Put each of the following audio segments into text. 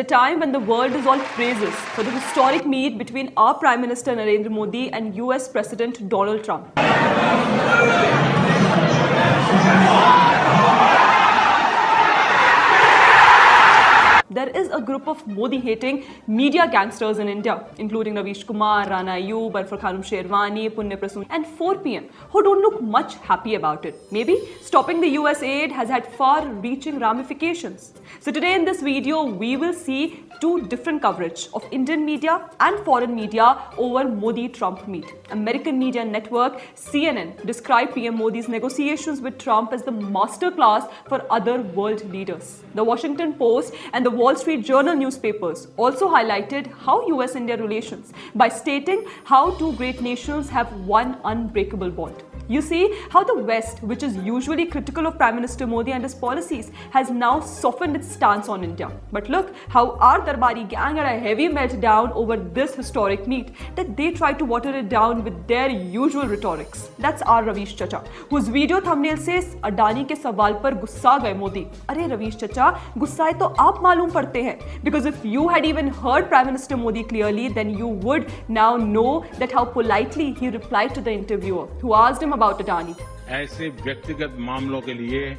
a time when the world is all praises for the historic meet between our Prime Minister Narendra Modi and US President Donald Trump. There is a group of Modi-hating media gangsters in India, including Ravish Kumar, Rana Ayyub, Arfa Khanum Sherwani, Punya Prasoon, and 4PM, who don't look much happy about it. Maybe stopping the US aid has had far-reaching ramifications. So today in this video, we will see two different coverage of Indian media and foreign media over Modi-Trump meet. American media network CNN described PM Modi's negotiations with Trump as the masterclass for other world leaders. The Washington Post and the Wall Street Journal newspapers also highlighted how US-India relations by stating how two great nations have one unbreakable bond. You see how the West, which is usually critical of Prime Minister Modi and his policies, has now softened its stance on India. But look how our Darbari gang had a heavy meltdown over this historic meet that they tried to water it down with their usual rhetorics. That's our Ravish Chacha, whose video thumbnail says, Adani के सवाल पर गुस्सा गए मोदी. अरे रवीश चचा, गुस्साए तो आप मालूम पड़ते हैं. Because if you had even heard Prime Minister Modi clearly, then you would now know that how politely he replied to the interviewer, who asked him about Adani. ऐसे व्यक्तिगत मामलों के लिए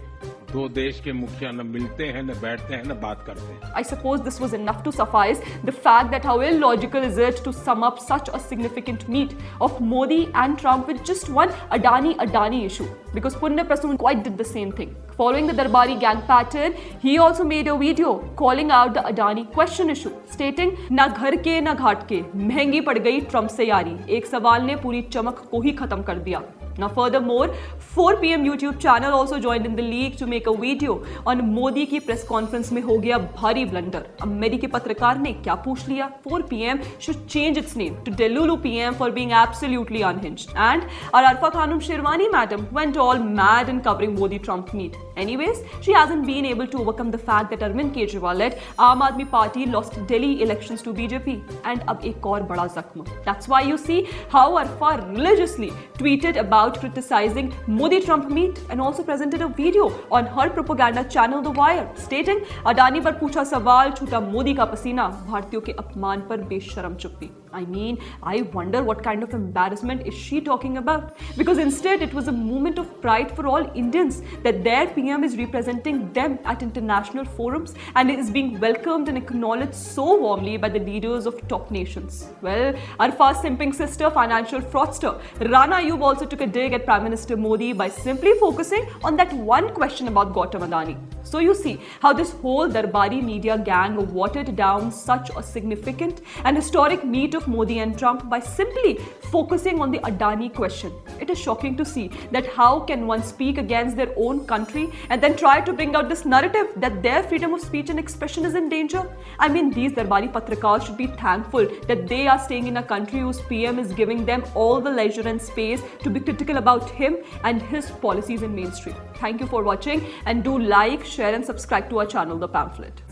दो देश के मुखिया न मिलते हैं, न बैठते हैं, न बात करते हैं. I suppose this was enough to suffice the fact that how illogical is it to sum up such a significant meet of Modi and Trump with just one Adani issue. Because Punya Prasoon quite did the same thing. Following the Darbari gang pattern, he also made a video calling out the Adani question issue, stating, ना घर के ना घाट के, महंगी पड़ गई Trump से यारी. एक सवाल ने पूरी चमक को ही खत्म कर दिया. Now furthermore, 4PM YouTube channel also joined in the league to make a video on Modi की press conference में हो गया भारी blunder. अमेरिकी पत्रकार ने क्या पूछ लिया? 4PM should change its name to Delulu PM for being absolutely unhinged. And our Arfa Khanum Sherwani madam went all mad in covering Modi-Trump meet. Anyways, she hasn't been able to overcome the fact that Arvind Kejriwal led Aam Aadmi Party lost Delhi elections to BJP. And अब एक और बड़ा जख्म. That's why you see how Arfa religiously tweeted about criticizing Modi-Trump meet and also presented a video on her propaganda channel The Wire, stating Adani पर पूछा सवाल छूटा मोदी का पसीना, भारतीयों के अपमान पर बेशरम चुप्पी. I mean, I wonder what kind of embarrassment is she talking about? Because instead it was a moment of pride for all Indians that their PM is representing them at international forums and is being welcomed and acknowledged so warmly by the leaders of top nations. Well, our fast simping sister, financial fraudster Rana Ayyub also took a dig at Prime Minister Modi by simply focusing on that one question about Gautam Adani. So you see how this whole Darbari media gang watered down such a significant and historic meet of Modi and Trump by simply focusing on the Adani question. It is shocking to see that how can one speak against their own country and then try to bring out this narrative that their freedom of speech and expression is in danger. I mean, these Darbari Patrakars should be thankful that they are staying in a country whose PM is giving them all the leisure and space to be critical about him and his policies in mainstream. Thank you for watching and do like, share and subscribe to our channel, The Pamphlet.